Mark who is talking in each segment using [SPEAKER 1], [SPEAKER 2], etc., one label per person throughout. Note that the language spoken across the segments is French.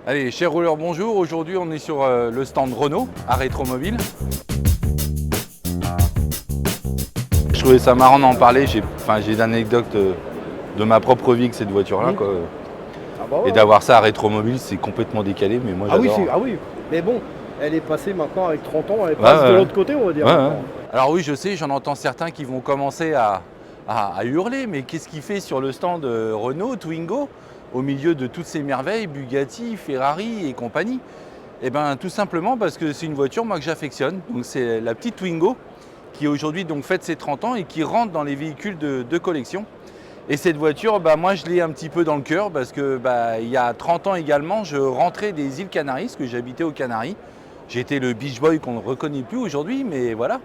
[SPEAKER 1] Allez, chers rouleurs, bonjour. Aujourd'hui, on est sur le stand Renault à Rétromobile. Je trouvais ça marrant d'en parler. J'ai des anecdotes de ma propre vie avec cette voiture-là. Quoi.
[SPEAKER 2] Ah bah ouais,
[SPEAKER 1] Et d'avoir ça à Rétromobile, c'est complètement décalé, mais moi j'adore.
[SPEAKER 2] ah oui, mais bon, elle est passée maintenant avec 30 ans, elle passe de l'autre côté, on va dire.
[SPEAKER 1] Ouais, ouais. Alors oui, je sais, j'en entends certains qui vont commencer à hurler, mais qu'est-ce qu'il fait sur le stand Renault, Twingo, au milieu de toutes ces merveilles, Bugatti, Ferrari et compagnie? Eh bien, tout simplement parce que c'est une voiture, moi, que j'affectionne. Donc c'est la petite Twingo qui aujourd'hui donc fête ses 30 ans et qui rentre dans les véhicules de collection. Et cette voiture, moi je l'ai un petit peu dans le cœur parce que il y a 30 ans également, je rentrais des îles Canaries, parce que j'habitais aux Canaries. J'étais le beach boy qu'on ne reconnaît plus aujourd'hui, mais voilà.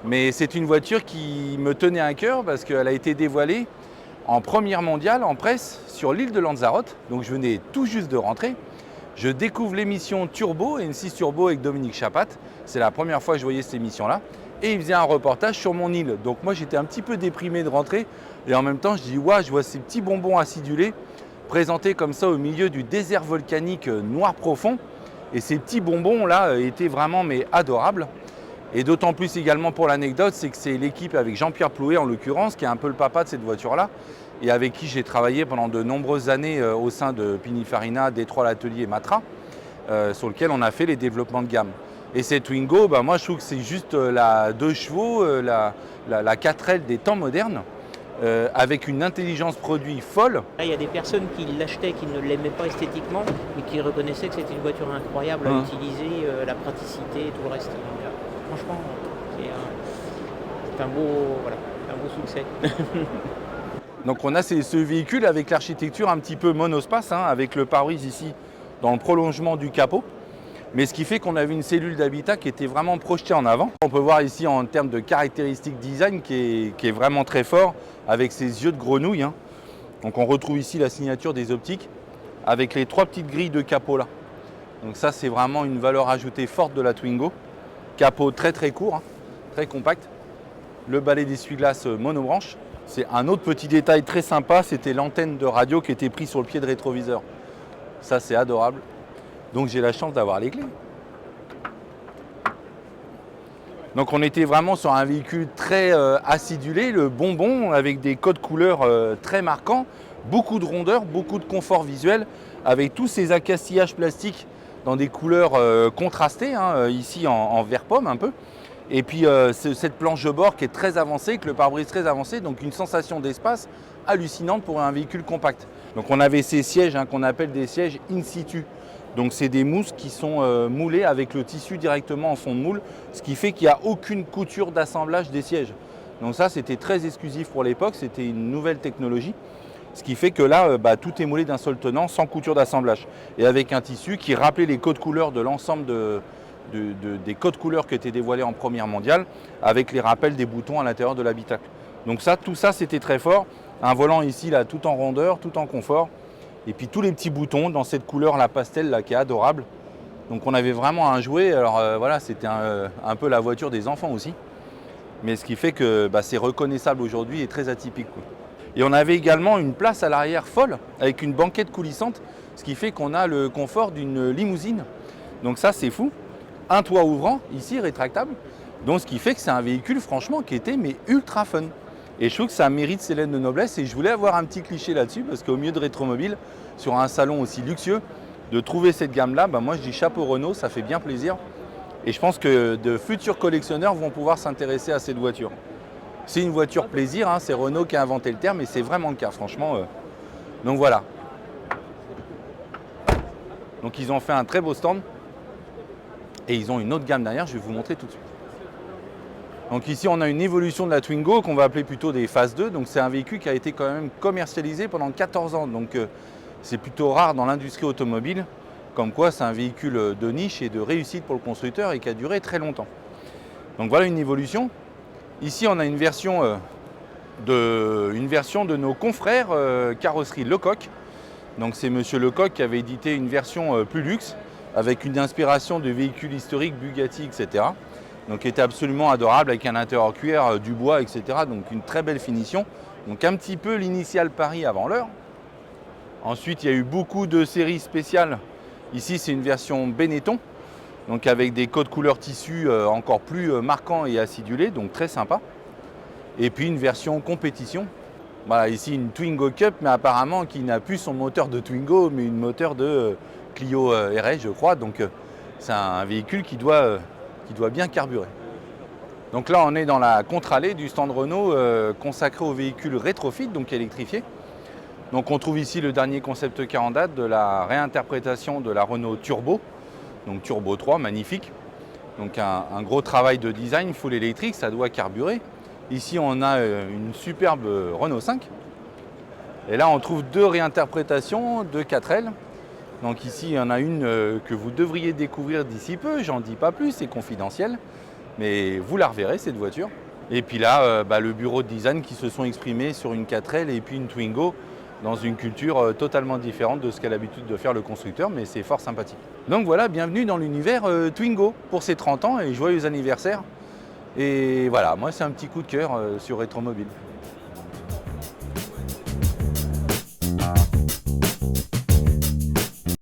[SPEAKER 1] Mais c'est une voiture qui me tenait à cœur parce qu'elle a été dévoilée en première mondiale en presse sur l'île de Lanzarote. Donc je venais tout juste de rentrer. Je découvre l'émission Turbo, N6 Turbo avec Dominique Chapat. C'est la première fois que je voyais cette émission-là. Et il faisait un reportage sur mon île. Donc moi j'étais un petit peu déprimé de rentrer. Et en même temps je dis waouh, je vois ces petits bonbons acidulés présentés comme ça au milieu du désert volcanique noir profond. Et ces petits bonbons là étaient vraiment adorables. Et d'autant plus également pour l'anecdote, c'est que c'est l'équipe avec Jean-Pierre Plouet en l'occurrence, qui est un peu le papa de cette voiture-là, et avec qui j'ai travaillé pendant de nombreuses années au sein de Pininfarina, Détroit l'Atelier et Matra, sur lequel on a fait les développements de gamme. Et cette Twingo, moi je trouve que c'est juste la 2 chevaux, la 4L des temps modernes, avec une intelligence produit folle.
[SPEAKER 3] Il y a des personnes qui l'achetaient, qui ne l'aimaient pas esthétiquement, mais qui reconnaissaient que c'était une voiture incroyable à utiliser, la praticité et tout le reste. Donc, franchement, c'est un beau succès.
[SPEAKER 1] Donc on a ce véhicule avec l'architecture un petit peu monospace, avec le pare-brise ici dans le prolongement du capot. Mais ce qui fait qu'on avait une cellule d'habitat qui était vraiment projetée en avant. On peut voir ici en termes de caractéristiques design qui est vraiment très fort avec ses yeux de grenouille. Donc on retrouve ici la signature des optiques avec les 3 petites grilles de capot là. Donc ça c'est vraiment une valeur ajoutée forte de la Twingo. Capot très très court, très compact. Le balai d'essuie-glace monobranche. C'est un autre petit détail très sympa, c'était l'antenne de radio qui était prise sur le pied de rétroviseur. Ça c'est adorable. Donc j'ai la chance d'avoir les clés. Donc on était vraiment sur un véhicule très acidulé, le bonbon, avec des codes couleurs très marquants, beaucoup de rondeur, beaucoup de confort visuel, avec tous ces accastillages plastiques dans des couleurs contrastées, ici en vert pomme un peu. Et puis cette planche de bord qui est très avancée, avec le pare-brise très avancé, donc une sensation d'espace hallucinante pour un véhicule compact. Donc on avait ces sièges qu'on appelle des sièges in situ. Donc c'est des mousses qui sont moulées avec le tissu directement en fond de moule, ce qui fait qu'il n'y a aucune couture d'assemblage des sièges. Donc ça c'était très exclusif pour l'époque, c'était une nouvelle technologie. Ce qui fait que là, tout est moulé d'un seul tenant, sans couture d'assemblage. Et avec un tissu qui rappelait les codes couleurs de l'ensemble des codes couleurs qui étaient dévoilés en première mondiale, avec les rappels des boutons à l'intérieur de l'habitacle. Donc ça, tout ça c'était très fort. Un volant ici, là, tout en rondeur, tout en confort. Et puis tous les petits boutons dans cette couleur, la pastel, là, qui est adorable. Donc on avait vraiment un jouet. Alors voilà, c'était un peu la voiture des enfants aussi. Mais ce qui fait que c'est reconnaissable aujourd'hui et très atypique, quoi. Et on avait également une place à l'arrière folle, avec une banquette coulissante, ce qui fait qu'on a le confort d'une limousine. Donc ça, c'est fou. Un toit ouvrant, ici, rétractable. Donc ce qui fait que c'est un véhicule, franchement, qui était ultra fun. Et je trouve que ça mérite ses lettres de noblesse. Et je voulais avoir un petit cliché là-dessus, parce qu'au milieu de Rétromobile, sur un salon aussi luxueux, de trouver cette gamme-là, moi je dis chapeau Renault, ça fait bien plaisir. Et je pense que de futurs collectionneurs vont pouvoir s'intéresser à cette voiture. C'est une voiture plaisir, c'est Renault qui a inventé le terme, et c'est vraiment le cas, franchement. Donc voilà. Donc ils ont fait un très beau stand. Et ils ont une autre gamme derrière, je vais vous montrer tout de suite. Donc ici, on a une évolution de la Twingo qu'on va appeler plutôt des phases 2. Donc c'est un véhicule qui a été quand même commercialisé pendant 14 ans. Donc c'est plutôt rare dans l'industrie automobile. Comme quoi, c'est un véhicule de niche et de réussite pour le constructeur et qui a duré très longtemps. Donc voilà une évolution. Ici, on a une version de nos confrères carrosserie Lecoq. Donc c'est Monsieur Lecoq qui avait édité une version plus luxe, avec une inspiration de véhicules historiques, Bugatti, etc. Donc qui était absolument adorable, avec un intérieur cuir, du bois, etc. Donc une très belle finition. Donc un petit peu l'initial Paris avant l'heure. Ensuite, il y a eu beaucoup de séries spéciales Ici, c'est une version Benetton, donc avec des codes couleurs tissus encore plus marquants et acidulés, donc très sympa. Et puis une version compétition. Voilà, ici une Twingo Cup, mais apparemment qui n'a plus son moteur de Twingo, mais une moteur de Clio RS, je crois. Donc c'est un véhicule qui doit bien carburer. Donc là, on est dans la contre-allée du stand Renault consacré aux véhicules rétrofit, donc électrifiés. Donc on trouve ici le dernier concept car en date de la réinterprétation de la Renault Turbo, donc Turbo 3, magnifique. Donc un gros travail de design full électrique, ça doit carburer. Ici, on a une superbe Renault 5. Et là, on trouve deux réinterprétations de 4L. Donc ici, il y en a une que vous devriez découvrir d'ici peu. J'en dis pas plus, c'est confidentiel. Mais vous la reverrez, cette voiture. Et puis là, le bureau de design qui se sont exprimés sur une 4L et puis une Twingo dans une culture totalement différente de ce qu'a l'habitude de faire le constructeur. Mais c'est fort sympathique. Donc voilà, bienvenue dans l'univers Twingo pour ses 30 ans et joyeux anniversaire. Et voilà, moi c'est un petit coup de cœur sur Rétromobile.